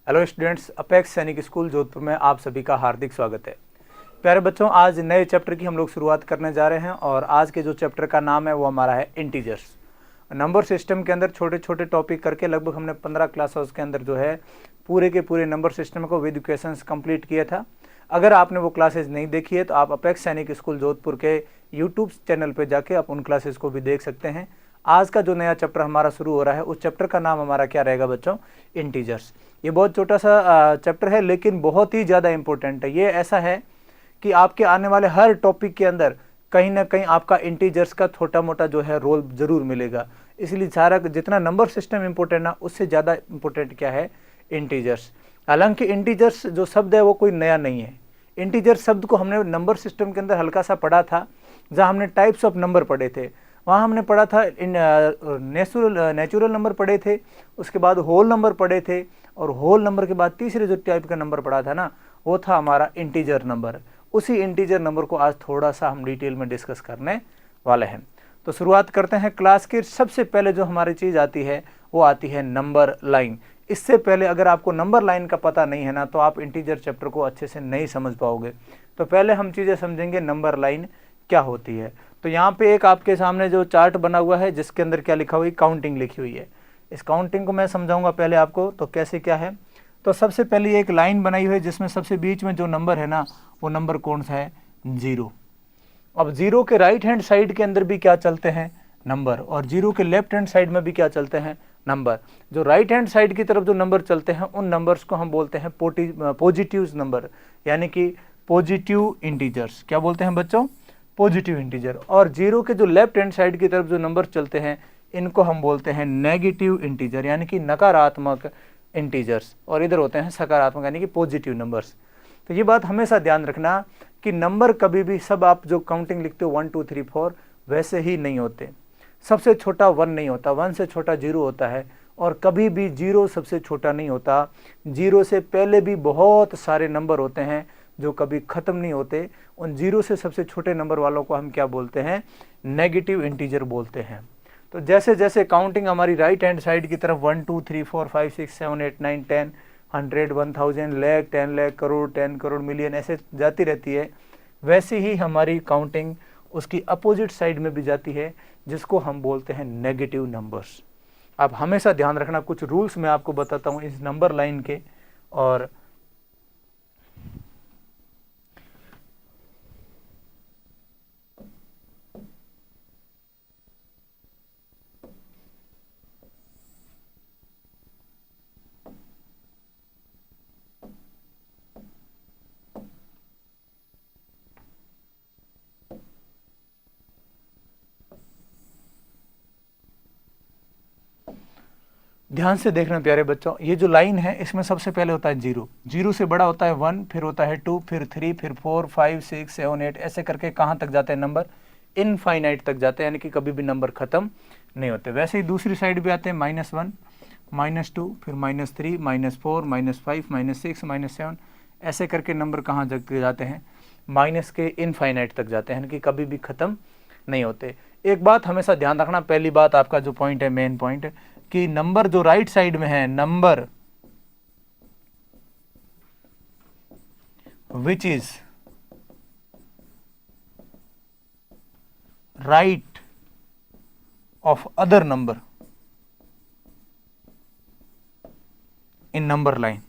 Hello students, apex सैनिक school Jodhpur में आप सभी का हार्दिक स्वागत है। प्यारे बच्चों, आज नए चैप्टर की हम लोग शुरुआत करने जा रहे हैं और आज के जो चैप्टर का नाम है वो हमारा है इंटीजर्स। नंबर सिस्टम के अंदर छोटे छोटे टॉपिक करके लगभग हमने 15 क्लासेस के अंदर जो है पूरे के पूरे नंबर सिस्टम को विद क्वेश्चंस कंप्लीट किया था। अगर आपने वो क्लासेज नहीं देखी है तो आप अपेक्स सैनिक स्कूल जोधपुर के यूट्यूब चैनल पर जाके आप उन क्लासेज को भी देख सकते हैं। आज का जो नया चैप्टर हमारा शुरू हो रहा है उस चैप्टर का नाम हमारा क्या रहेगा बच्चों? इंटीजर्स। ये बहुत छोटा सा चैप्टर है लेकिन बहुत ही ज़्यादा इंपॉर्टेंट है। ये ऐसा है कि आपके आने वाले हर टॉपिक के अंदर कहीं ना कहीं आपका इंटीजर्स का छोटा मोटा जो है रोल जरूर मिलेगा। इसलिए सारा जितना नंबर सिस्टम इंपॉर्टेंट ना उससे ज़्यादा इंपॉर्टेंट क्या है? इंटीजर्स। हालांकि इंटीजर्स जो शब्द है वो कोई नया नहीं है। इंटीजर शब्द को हमने नंबर सिस्टम के अंदर हल्का सा पढ़ा था, जहाँ हमने टाइप्स ऑफ नंबर पढ़े थे। वहाँ हमने पढ़ा था नेचुरल नंबर पढ़े थे, उसके बाद होल नंबर पढ़े थे और होल नंबर के बाद तीसरे जो टाइप का नंबर पढ़ा था ना वो था हमारा इंटीजर नंबर। उसी इंटीजर नंबर को आज थोड़ा सा हम डिटेल में डिस्कस करने वाले हैं। तो शुरुआत करते हैं। क्लास की सबसे पहले जो हमारी चीज़ आती है वो आती है नंबर लाइन। इससे पहले अगर आपको नंबर लाइन का पता नहीं है ना तो आप इंटीजर चैप्टर को अच्छे से नहीं समझ पाओगे। तो पहले हम चीज़ें समझेंगे नंबर लाइन क्या होती है। तो यहाँ पे एक आपके सामने जो चार्ट बना हुआ है जिसके अंदर क्या लिखा हुआ है? काउंटिंग लिखी हुई है। इस काउंटिंग को मैं समझाऊंगा पहले आपको तो कैसे क्या है। तो सबसे पहले एक लाइन बनाई हुई है जिसमें सबसे बीच में जो नंबर है ना वो नंबर कौन सा है? 0। अब 0 के राइट हैंड साइड के अंदर भी क्या चलते हैं? नंबर। और 0 के लेफ्ट हैंड साइड में भी क्या चलते हैं? नंबर। जो राइट हैंड साइड की तरफ जो नंबर चलते हैं उन नंबर्स को हम बोलते हैं पॉजिटिव नंबर, यानी कि पॉजिटिव इंटीजर्स। क्या बोलते हैं बच्चों? Positive integer. और 0 के जो लेफ्ट हैंड साइड की तरफ जो नंबर चलते हैं इनको हम बोलते हैं नेगेटिव इंटीजर, यानी कि नकारात्मक इंटीजर्स। और इधर होते हैं सकारात्मक, यानी कि पॉजिटिव नंबर्स। तो ये बात हमेशा ध्यान रखना कि नंबर कभी भी सब आप जो काउंटिंग लिखते हो 1 2 3 4 वैसे ही नहीं होते। सबसे छोटा 1 नहीं होता, 1 से छोटा 0 होता है और कभी भी 0 सबसे छोटा नहीं होता। 0 से पहले भी बहुत सारे नंबर होते हैं जो कभी ख़त्म नहीं होते। उन 0 से सबसे छोटे नंबर वालों को हम क्या बोलते हैं? नेगेटिव इंटीजर बोलते हैं। तो जैसे जैसे काउंटिंग हमारी राइट हैंड साइड की तरफ 1 2 3 4 5 6 7 8 9 10 100 1000 लाख 10 लाख करोड़ 10 करोड़ मिलियन ऐसे जाती रहती है, वैसे ही हमारी काउंटिंग उसकी अपोजिट साइड में भी जाती है जिसको हम बोलते हैं नेगेटिव नंबर्स। आप हमेशा ध्यान रखना, कुछ रूल्स मैं आपको बताता हूँ इस नंबर लाइन के। और ध्यान से देखना प्यारे बच्चों, ये जो लाइन है इसमें सबसे पहले होता है 0। 0 से बड़ा होता है 1, फिर होता है 2, फिर 3, फिर 4 5 6 7 8, ऐसे करके कहाँ तक जाते हैं नंबर? इनफाइनाइट तक जाते हैं, यानी कि कभी भी नंबर खत्म नहीं होते। वैसे ही दूसरी साइड भी आते हैं -1 -2, फिर -3 -4 -5 -6 -7, ऐसे करके नंबर कहाँ जाते हैं? माइनस के इनफाइनाइट तक जाते हैं, यानी कि कभी भी खत्म नहीं होते। एक बात हमेशा ध्यान रखना, पहली बात आपका जो पॉइंट है, मेन पॉइंट, कि नंबर जो राइट साइड में है, number which is right of other number in number line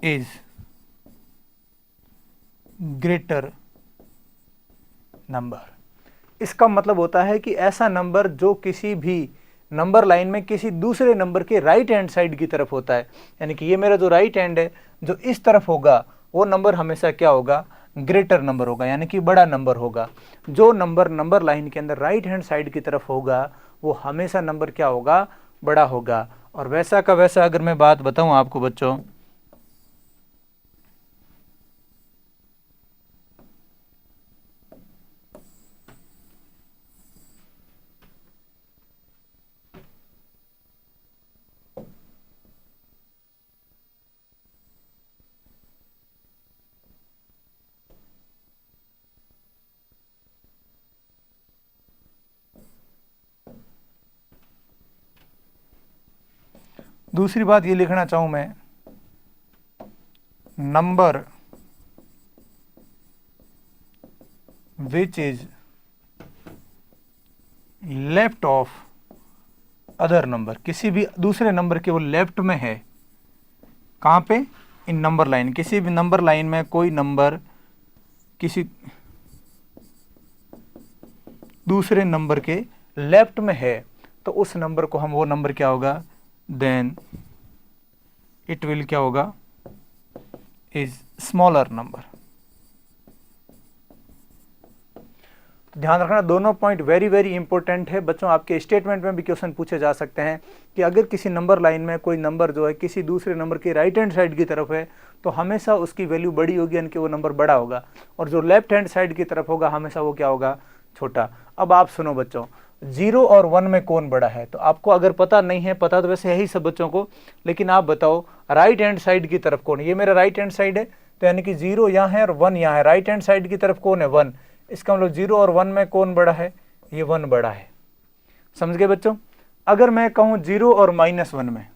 is greater number. इसका मतलब होता है कि ऐसा नंबर जो किसी भी नंबर लाइन में किसी दूसरे नंबर के राइट हैंड साइड की तरफ होता है, यानी कि ये मेरा जो राइट हैंड है जो इस तरफ होगा वो नंबर हमेशा क्या होगा? ग्रेटर नंबर होगा, यानी कि बड़ा नंबर होगा। जो नंबर नंबर लाइन के अंदर राइट हैंड साइड की तरफ होगा वो हमेशा नंबर क्या होगा? बड़ा होगा। और वैसा का वैसा अगर मैं बात बताऊं आपको बच्चों, दूसरी बात ये लिखना चाहूँ मैं, number which is left of other number, किसी भी दूसरे नंबर के वो लेफ्ट में है, कहाँ पे, इन नंबर लाइन, किसी भी नंबर लाइन में कोई नंबर किसी दूसरे नंबर के लेफ्ट में है, तो उस नंबर को हम, वो नंबर क्या होगा, देन इट विल क्या होगा, इज स्मॉलर नंबर। ध्यान रखना, दोनों पॉइंट वेरी वेरी इंपॉर्टेंट है बच्चों। आपके स्टेटमेंट में भी क्वेश्चन पूछे जा सकते हैं कि अगर किसी नंबर लाइन में कोई नंबर जो है किसी दूसरे नंबर के राइट हैंड साइड की तरफ है तो हमेशा उसकी वैल्यू बड़ी होगी, यानी कि वो नंबर बड़ा होगा, और जो लेफ्ट हैंड साइड की तरफ होगा हमेशा वो क्या होगा, छोटा। अब आप सुनो बच्चों, 0 और 1 में कौन बड़ा है, तो आपको अगर पता नहीं है, पता तो वैसे है ही सब बच्चों को, लेकिन आप बताओ राइट हैंड साइड की तरफ कौन है। ये मेरा राइट हैंड साइड है, तो यानी कि 0 यहाँ है और 1 यहाँ है, राइट हैंड साइड की तरफ कौन है, 1। इसका मतलब 0 और 1 में कौन बड़ा है, ये 1 बड़ा है। समझ गए बच्चों। अगर मैं कहूँ 0 और -1 में,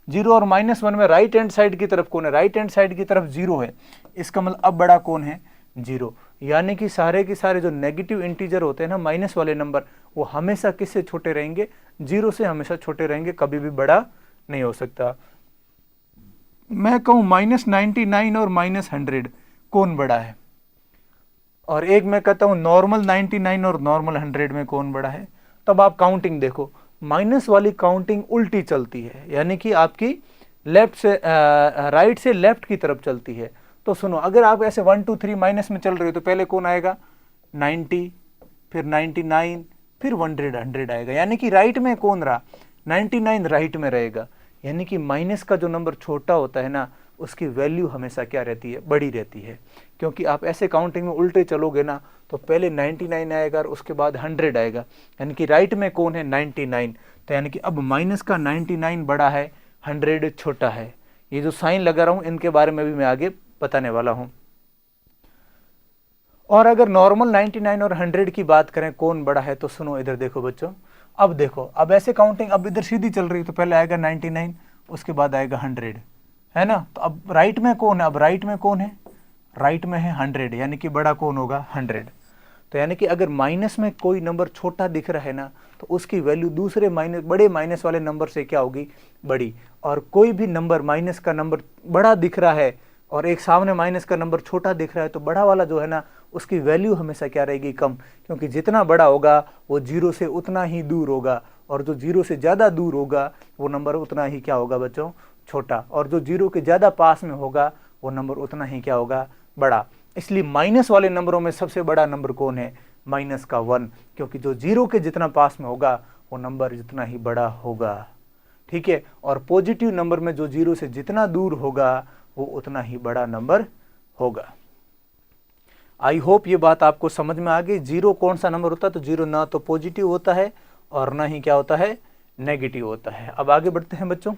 0 और -1 में राइट हैंड साइड की तरफ कौन है, राइट हैंड साइड की तरफ 0 है, इसका मतलब अब बड़ा कौन है, 0। यानी कि सारे के सारे जो नेगेटिव इंटीजर होते हैं ना, माइनस वाले नंबर, वो हमेशा किससे छोटे रहेंगे, 0 से हमेशा छोटे रहेंगे, कभी भी बड़ा नहीं हो सकता। मैं कहूँ -99 और -100 कौन बड़ा है, और एक मैं कहता हूँ नॉर्मल 99 और नॉर्मल 100 में कौन बड़ा है, तब आप काउंटिंग देखो, माइनस वाली काउंटिंग उल्टी चलती है, यानी कि आपकी लेफ्ट से राइट से लेफ्ट की तरफ चलती है। तो सुनो, अगर आप ऐसे 1 2 3 माइनस में चल रहे हो तो पहले कौन आएगा, 90, फिर 99, फिर 100 आएगा, यानी कि राइट में कौन रहा, 99 राइट में रहेगा। यानी कि माइनस का जो नंबर छोटा होता है ना, उसकी वैल्यू हमेशा क्या रहती है, बड़ी रहती है। क्योंकि आप ऐसे काउंटिंग में उल्टे चलोगे ना, तो पहले 99 आएगा और उसके बाद 100 आएगा, यानी कि राइट में कौन है, 99। तो यानी कि अब माइनस का 99 बड़ा है, 100 छोटा है। ये जो साइन लगा रहा हूँ इनके बारे में भी मैं आगे बताने वाला हूँ। और अगर नॉर्मल 99 और 100 की बात करें कौन बड़ा है, तो सुनो इधर देखो बच्चों, अब देखो, अब ऐसे काउंटिंग अब इधर सीधी चल रही, तो पहले आएगा 99, उसके बाद आएगा 100, है ना। तो अब राइट में कौन है, अब राइट में कौन है, राइट में है 100, यानी कि बड़ा कौन होगा, 100। तो यानी कि अगर माइनस में कोई नंबर छोटा दिख रहा है ना, तो उसकी वैल्यू दूसरे बड़े माइनस वाले नंबर से क्या होगी, बड़ी। और कोई भी नंबर माइनस का नंबर बड़ा दिख रहा है और एक सामने माइनस का नंबर छोटा दिख रहा है, तो बड़ा वाला जो है ना, उसकी वैल्यू हमेशा क्या रहेगी, कम, क्योंकि जितना बड़ा होगा वो 0 से उतना ही दूर होगा, और जो 0 से ज़्यादा दूर होगा वो नंबर उतना ही क्या होगा बच्चों, छोटा, और जो 0 के ज़्यादा पास में होगा वो नंबर उतना ही क्या होगा, बड़ा। इसलिए माइनस वाले नंबरों में सबसे बड़ा नंबर कौन है, माइनस का 1, क्योंकि जो 0 के जितना पास में होगा वो नंबर जितना ही बड़ा होगा, ठीक है। और पॉजिटिव नंबर में जो 0 से जितना दूर होगा वो उतना ही बड़ा नंबर होगा। आई होप ये बात आपको समझ में आ गई। 0 कौन सा नंबर होता है, तो 0 ना तो पॉजिटिव होता है और ना ही क्या होता है, नेगेटिव होता है। अब आगे बढ़ते हैं बच्चों।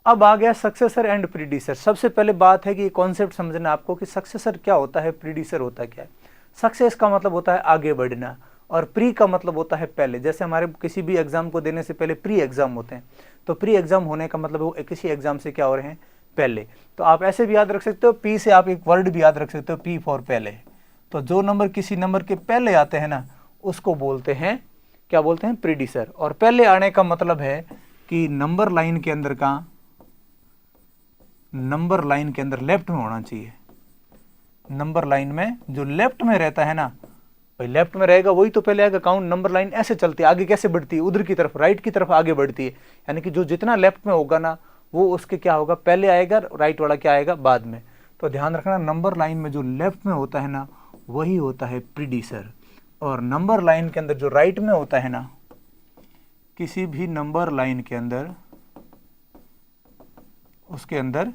अब आ गया सक्सेसर एंड प्रीडिसर। सबसे पहले बात है कि कॉन्सेप्ट समझना आपको कि सक्सेसर क्या होता है, प्रीडिसर होता क्या है। सक्सेस का मतलब होता है आगे बढ़ना, और प्री का मतलब होता है पहले। जैसे हमारे किसी भी एग्जाम को देने से पहले प्री एग्जाम होते हैं, तो प्री एग्जाम होने का मतलब वो किसी एग्जाम से क्या हो रहे हैं, पहले। तो आप ऐसे भी याद रख सकते हो, पी से आप एक वर्ड भी याद रख सकते हो, पी फॉर पहले। तो जो नंबर किसी नंबर के पहले आते हैं ना, उसको बोलते हैं, क्या बोलते हैं, प्रीडिसर। और पहले आने का मतलब है कि नंबर लाइन के अंदर का, नंबर लाइन के अंदर लेफ्ट में होना चाहिए। नंबर लाइन में जो लेफ्ट में रहता है ना, भाई लेफ्ट में रहेगा वही तो पहले आएगा। काउंट नंबर लाइन ऐसे चलती है, आगे कैसे बढ़ती है, उधर की तरफ, राइट की तरफ आगे बढ़ती है। यानी कि जो जितना लेफ्ट में होगा ना, वो उसके क्या होगा, पहले आएगा, राइट वाला क्या आएगा, बाद में। तो ध्यान रखना, नंबर लाइन में जो लेफ्ट में होता है ना, वही होता है प्रीडिसर। और नंबर लाइन के अंदर जो राइट में होता है ना, किसी भी नंबर लाइन के अंदर, उसके अंदर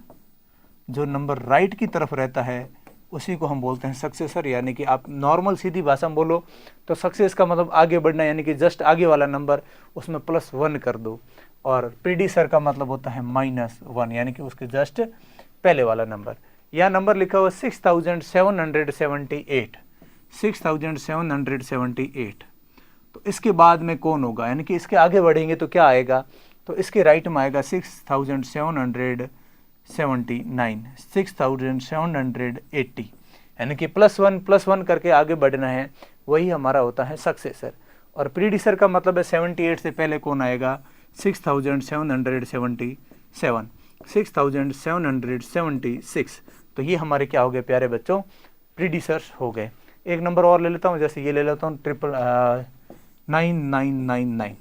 जो नंबर राइट की तरफ रहता है उसी को हम बोलते हैं सक्सेसर। यानी कि आप नॉर्मल सीधी भाषा में बोलो तो सक्सेस का मतलब आगे बढ़ना, यानी कि जस्ट आगे वाला नंबर, उसमें +1 कर दो। और प्रीडिसर का मतलब होता है -1, यानी कि उसके जस्ट पहले वाला नंबर। यह नंबर लिखा हुआ 6778, 6778। तो इसके बाद में कौन होगा, यानी कि इसके आगे बढ़ेंगे तो क्या आएगा, तो इसके राइट में आएगा 6779, 6780, यानी कि प्लस वन करके आगे बढ़ना है, वही हमारा होता है सक्सेसर। और प्रीडिसर का मतलब है 78 से पहले कौन आएगा, 6777, 6776, तो ये हमारे क्या हो गए प्यारे बच्चों, प्रीडिसर्स हो गए। एक नंबर और ले लेता हूँ, जैसे ये ले लेता हूँ 9999,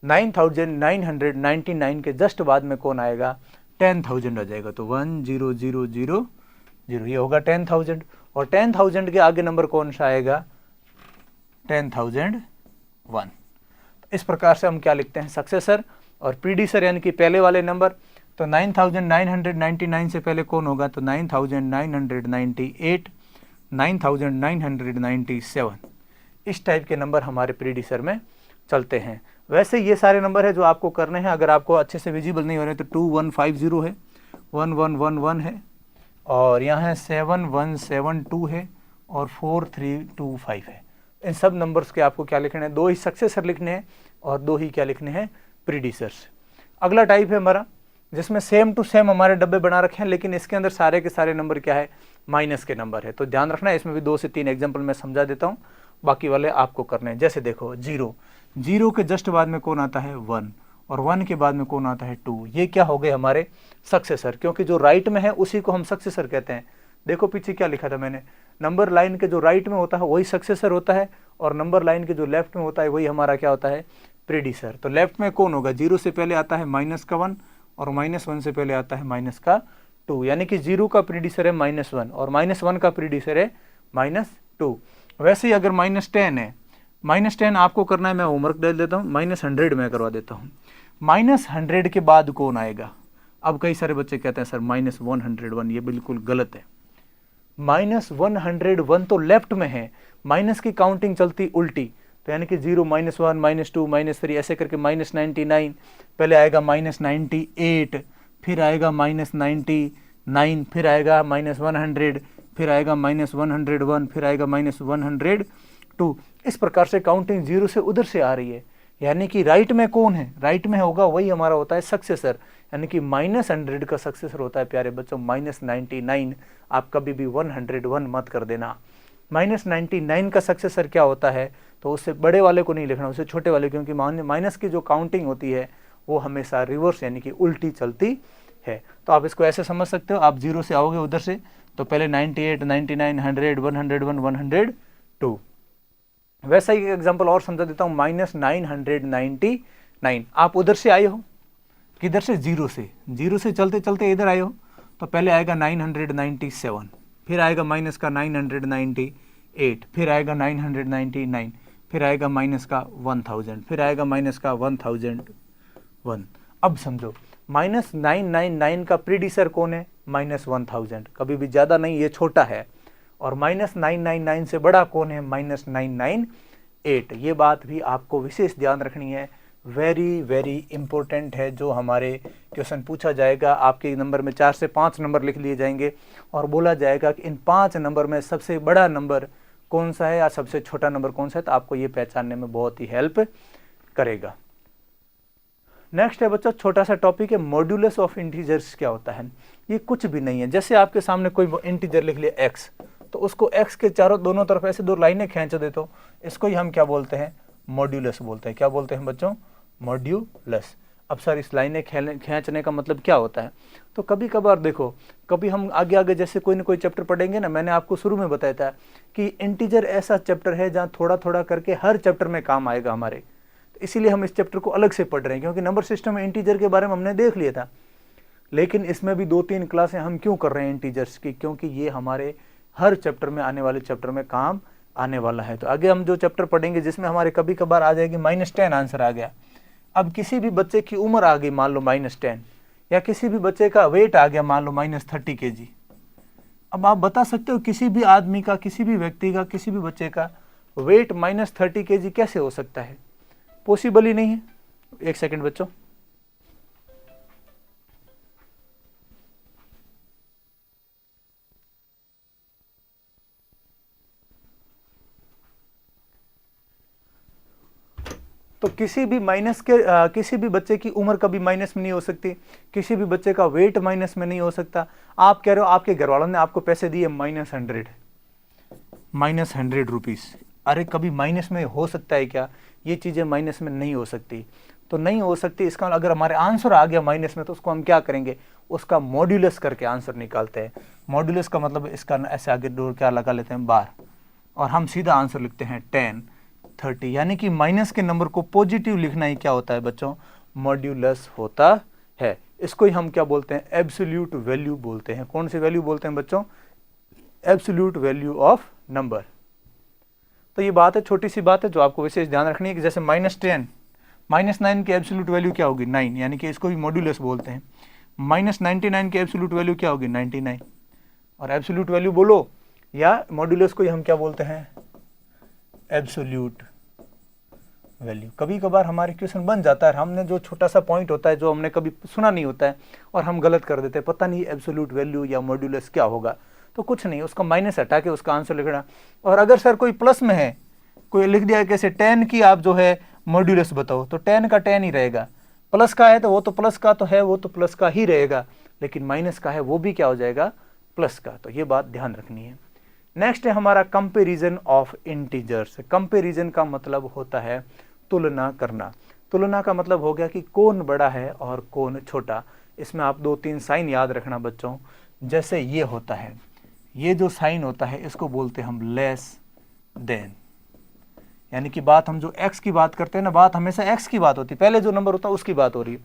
9999 के जस्ट बाद में कौन आएगा, 10,000 आ जाएगा, तो 10000, ये होगा 10,000। और 10,000 के आगे नंबर कौन सा आएगा, 10,001। इस प्रकार से हम क्या लिखते हैं, सक्सेसर और प्रीडिसर, यानी कि पहले वाले नंबर। तो 9999 से पहले कौन होगा, तो 9998, 9997, इस टाइप के नंबर हमारे प्रीडिसर में चलते हैं। वैसे ये सारे नंबर है जो आपको करने हैं, अगर आपको अच्छे से विजिबल नहीं हो रहे तो 2150 है, 1111 है, और यहाँ है 7172 है, और 4325 है। इन सब नंबर्स के आपको क्या लिखने हैं, 2 ही सक्सेसर लिखने हैं और 2 ही क्या लिखने हैं, प्रीडिसर्स। अगला टाइप है हमारा जिसमें सेम टू सेम हमारे डब्बे बना रखे हैं, लेकिन इसके अंदर सारे के सारे नंबर क्या है, माइनस के नंबर है। तो ध्यान रखना है, इसमें भी 2 से 3 एग्जाम्पल मैं समझा देता हूँ, बाकी वाले आपको करने हैं। जैसे देखो 0 के जस्ट बाद में कौन आता है, 1, और 1 के बाद में कौन आता है, 2। ये क्या हो गए हमारे सक्सेसर, क्योंकि जो राइट में है उसी को हम सक्सेसर कहते हैं। देखो पीछे क्या लिखा था मैंने, नंबर लाइन के जो राइट में होता है वही सक्सेसर होता है, और नंबर लाइन के जो लेफ्ट में होता है वही हमारा क्या होता है, प्रीडिसर। तो लेफ्ट में कौन होगा, 0 से पहले आता है माइनस का 1, और -1 से पहले आता है माइनस का 2, यानी कि 0 का प्रीडिसर है -1, और -1 का प्रीडिसर है -2। वैसे ही अगर -10 है, -10 आपको करना है, मैं होमवर्क दे देता हूँ, -100 में करवा देता हूँ। -100 के बाद कौन आएगा, अब कई सारे बच्चे कहते हैं सर -101, ये बिल्कुल गलत है। -101 तो लेफ्ट में है, माइनस की काउंटिंग चलती उल्टी, तो यानी कि 0, -1, -2, -3 ऐसे करके -99, पहले आएगा -98, फिर आएगा -99, फिर आएगा -100, फिर आएगा -101, फिर आएगा -102। इस प्रकार से काउंटिंग 0 से उधर से आ रही है, यानी कि राइट में कौन है, राइट में होगा वही हमारा होता है सक्सेसर, यानी कि -100 का सक्सेसर होता है प्यारे बच्चों -99। आप कभी भी 101 मत कर देना। -99 का सक्सेसर क्या होता है, तो उससे बड़े वाले को नहीं लिखना, उससे छोटे वाले, क्योंकि माइनस की जो काउंटिंग होती है वो हमेशा रिवर्स यानी कि उल्टी चलती है। तो आप इसको ऐसे समझ सकते हो, आप 0 से आओगे उधर से, तो पहले 98, 99, 100, 101, 102। वैसा ही एग्जाम्पल और समझा देता हूँ, -999, आप उधर से आए हो, किधर से, 0 से चलते चलते इधर आए हो, तो पहले आएगा 997, फिर आएगा माइनस का 998, फिर आएगा 999, फिर आएगा माइनस का 1000, फिर आएगा माइनस का 1001। अब समझो -999 का प्रीडिसर कौन है, -1000, कभी भी ज़्यादा नहीं, ये छोटा है, और -999 से बड़ा कौन है, -998। ये बात भी आपको विशेष ध्यान रखनी है, वेरी वेरी इंपॉर्टेंट है। जो हमारे क्वेश्चन पूछा जाएगा, आपके नंबर में 4 से 5 नंबर लिख लिए जाएंगे, और बोला जाएगा कि इन 5 नंबर में सबसे बड़ा नंबर कौन सा है या सबसे छोटा नंबर कौन सा है, तो आपको ये पहचानने में बहुत ही हेल्प करेगा। नेक्स्ट है बच्चों, छोटा सा टॉपिक है मॉड्यूलस ऑफ इंटीजर्स। क्या होता है, ये कुछ भी नहीं है। जैसे आपके सामने कोई इंटीजर लिख लिया x, तो उसको x के दोनों तरफ ऐसे 2 लाइनें खींच दे, तो इसको ही हम क्या बोलते हैं, मॉड्यूलस बोलते हैं। क्या बोलते हैं बच्चों, मॉड्यूलस। अब सर इस लाइनें खींचने का मतलब क्या होता है, तो कभी कभार देखो, कभी हम आगे आगे जैसे कोई ना कोई चैप्टर पढ़ेंगे ना, मैंने आपको शुरू में बताया था कि इंटीजर ऐसा चैप्टर है जहाँ थोड़ा थोड़ा करके हर चैप्टर में काम आएगा हमारे, तो इसीलिए हम इस चैप्टर को अलग से पढ़ रहे हैं, क्योंकि नंबर सिस्टम में इंटीजर के बारे में हमने देख लिया था, लेकिन इसमें भी 2-3 क्लासें हम क्यों कर रहे हैं इंटीजर्स की, क्योंकि ये हमारे हर चैप्टर में, आने वाले चैप्टर में काम आने वाला है। तो आगे हम जो चैप्टर पढ़ेंगे जिसमें हमारे कभी कभार आ जाएगी -10 आंसर आ गया। अब किसी भी बच्चे की उम्र आ गई मान लो -10, या किसी भी बच्चे का वेट आ गया मान लो -30 kg। अब आप बता सकते हो किसी भी आदमी का, किसी भी व्यक्ति का, किसी भी बच्चे का वेट -30 kg कैसे हो सकता है, पॉसिबल ही नहीं है। एक सेकंड बच्चों, तो किसी भी किसी भी बच्चे की उम्र कभी माइनस में नहीं हो सकती, किसी भी बच्चे का वेट माइनस में नहीं हो सकता। आप कह रहे हो आपके घर वालों ने आपको पैसे दिए -100 रुपीज़, अरे कभी माइनस में हो सकता है क्या? ये चीज़ें माइनस में नहीं हो सकती, तो नहीं हो सकती। इसका अगर हमारे आंसर आ गया माइनस में तो उसको हम क्या करेंगे, उसका मॉड्यूलस करके आंसर निकालते हैं। मॉड्यूलस का मतलब इसका ऐसे आगे डोर क्या लगा लेते हैं 12, और हम सीधा आंसर लिखते हैं 10, 30, यानी कि माइनस के नंबर को पॉजिटिव लिखना ही क्या होता है बच्चों, मॉड्यूलस होता है। इसको ही हम क्या बोलते हैं, एब्सोल्यूट वैल्यू बोलते हैं। कौन सी वैल्यू बोलते हैं बच्चों, एब्सोल्यूट वैल्यू ऑफ नंबर। तो ये बात है, छोटी सी बात है जो आपको विशेष ध्यान रखनी है कि जैसे -10, -9 की एब्सोल्यूट वैल्यू क्या होगी, 9, यानी कि इसको भी मॉड्यूलस बोलते हैं। -99 की एब्सोल्यूट वैल्यू क्या होगी, 99, और एब्सोल्यूट वैल्यू बोलो या मॉड्यूलस को ही हम क्या बोलते हैं, एब्सोल्यूट वैल्यू। कभी कभार हमारे क्वेश्चन बन जाता है, हमने जो छोटा सा पॉइंट होता है जो हमने कभी सुना नहीं होता है और हम गलत कर देते हैं, पता नहीं एब्सोल्यूट वैल्यू या मॉड्यूलस क्या होगा, तो कुछ नहीं, उसका माइनस हटा के उसका आंसर लिखना। और अगर सर कोई प्लस में है, कोई लिख दिया कैसे 10 की आप जो है मॉड्यूलस बताओ, तो 10 का 10 ही रहेगा, प्लस का है तो वो तो प्लस का तो है, वो तो प्लस का ही रहेगा, लेकिन माइनस का है वो भी क्या हो जाएगा, प्लस का। तो ये बात ध्यान रखनी है। नेक्स्ट है हमारा कंपैरिजन ऑफ इंटीजर्स। कंपैरिजन का मतलब होता है तुलना करना। तुलना का मतलब हो गया कि कौन बड़ा है और कौन छोटा। इसमें आप 2-3 साइन याद रखना बच्चों। जैसे ये होता है, ये जो साइन होता है इसको बोलते हैं हम लेस देन, यानी कि बात हम जो x की बात करते हैं ना, बात हमेशा x की बात होती है, पहले जो नंबर होता है उसकी बात हो रही है।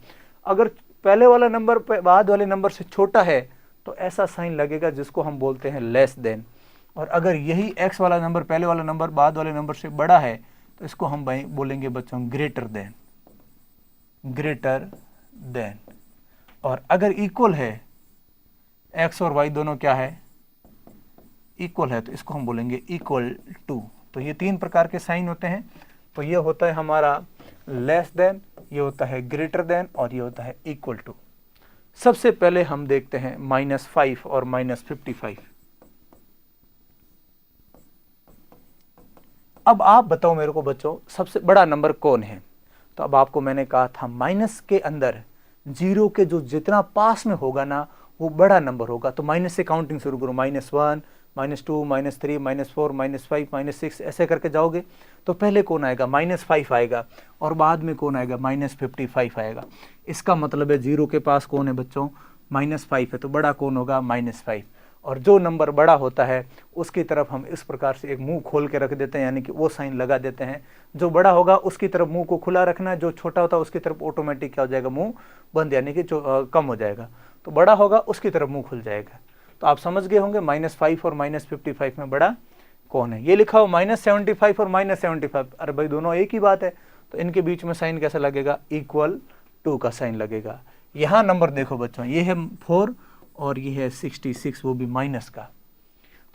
अगर पहले वाला नंबर बाद वाले नंबर से छोटा है तो ऐसा साइन लगेगा जिसको हम बोलते हैं लेस देन। और अगर यही x वाला नंबर पहले वाला नंबर बाद वाले नंबर से बड़ा है तो इसको हम बोलेंगे बच्चों ग्रेटर देन, ग्रेटर देन। और अगर इक्वल है, x और y दोनों क्या है, इक्वल है, तो इसको हम बोलेंगे इक्वल टू। तो ये 3 प्रकार के साइन होते हैं। तो ये होता है हमारा लेस देन, ये होता है ग्रेटर देन, और ये होता है इक्वल टू। सबसे पहले हम देखते हैं -5 और -55। अब आप बताओ मेरे को बच्चों, सबसे बड़ा नंबर कौन है? तो अब आपको मैंने कहा था माइनस के अंदर जीरो के जो जितना पास में होगा ना वो बड़ा नंबर होगा। तो माइनस से काउंटिंग शुरू करो, -1, -2, -3, -4, -5, -6, ऐसे करके जाओगे तो पहले कौन आएगा, -5 आएगा, और बाद में कौन आएगा, -55 आएगा। इसका मतलब है जीरो के पास कौन है बच्चों, -5 है, तो बड़ा कौन होगा, -5। और जो नंबर बड़ा होता है उसकी तरफ हम इस प्रकार से एक मुंह खोल के रख देते हैं, यानी कि वो साइन लगा देते हैं। जो बड़ा होगा उसकी तरफ मुंह को खुला रखना है, जो छोटा होता है उसकी तरफ ऑटोमेटिक क्या हो जाएगा, मुंह बंद, यानी कि जो कम हो जाएगा। तो बड़ा होगा उसकी तरफ मुंह खुल जाएगा। तो आप समझ गए होंगे -5 और -55 में बड़ा कौन है। ये लिखा हो -75 और -75, अरे भाई दोनों एक ही बात है, तो इनके बीच में साइन कैसा लगेगा, इक्वल टू का साइन लगेगा। यहाँ नंबर देखो बच्चों, ये है 4 और ये है 66, वो भी माइनस का।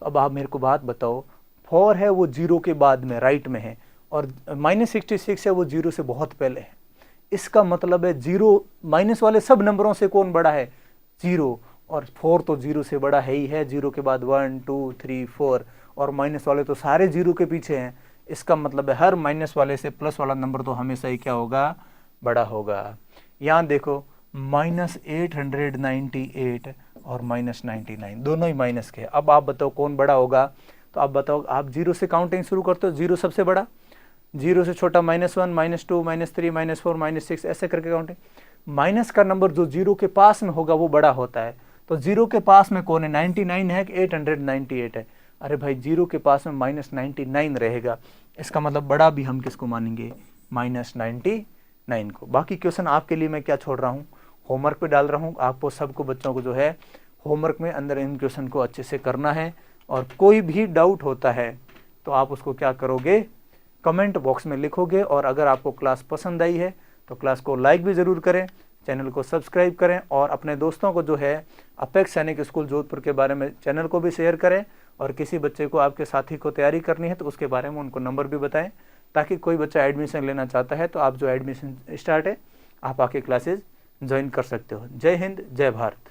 तो अब आप मेरे को बात बताओ, 4 है वो जीरो के बाद में राइट में है, और -66 है वो जीरो से बहुत पहले है। इसका मतलब है जीरो माइनस वाले सब नंबरों से कौन बड़ा है, जीरो, और 4 तो जीरो से बड़ा है ही है। जीरो के बाद 1, 2, 3, 4, और माइनस वाले तो सारे जीरो के पीछे हैं। इसका मतलब है हर माइनस वाले से प्लस वाला नंबर तो हमेशा ही क्या होगा, बड़ा होगा। यहाँ देखो -898 और -99 दोनों ही माइनस के। अब आप बताओ कौन बड़ा होगा। तो आप बताओ, आप जीरो से काउंटिंग शुरू करते हो, जीरो सबसे बड़ा, जीरो से छोटा -1, -2, -3, -4, -6, ऐसे करके काउंटिंग। माइनस का नंबर जो जीरो के पास में होगा वो बड़ा होता है। तो जीरो के पास में कौन है, 99 है कि 898 है, अरे भाई जीरो के पास में -99 रहेगा। इसका मतलब बड़ा भी हम किसको मानेंगे, -99 को। बाकी क्वेश्चन आपके लिए मैं क्या छोड़ रहा हूँ, होमवर्क पे डाल रहा हूँ। आपको सबको बच्चों को जो है होमवर्क में अंदर इन क्वेश्चन को अच्छे से करना है, और कोई भी डाउट होता है तो आप उसको क्या करोगे, कमेंट बॉक्स में लिखोगे। और अगर आपको क्लास पसंद आई है तो क्लास को लाइक भी ज़रूर करें, चैनल को सब्सक्राइब करें, और अपने दोस्तों को जो है अपेक्स सैनिक स्कूल जोधपुर के बारे में चैनल को भी शेयर करें। और किसी बच्चे को, आपके साथी को तैयारी करनी है तो उसके बारे में उनको नंबर भी बताएं, ताकि कोई बच्चा एडमिशन लेना चाहता है तो आप जो एडमिशन स्टार्ट है आप आके क्लासेज ज्वाइन कर सकते हो। जय हिंद, जय भारत।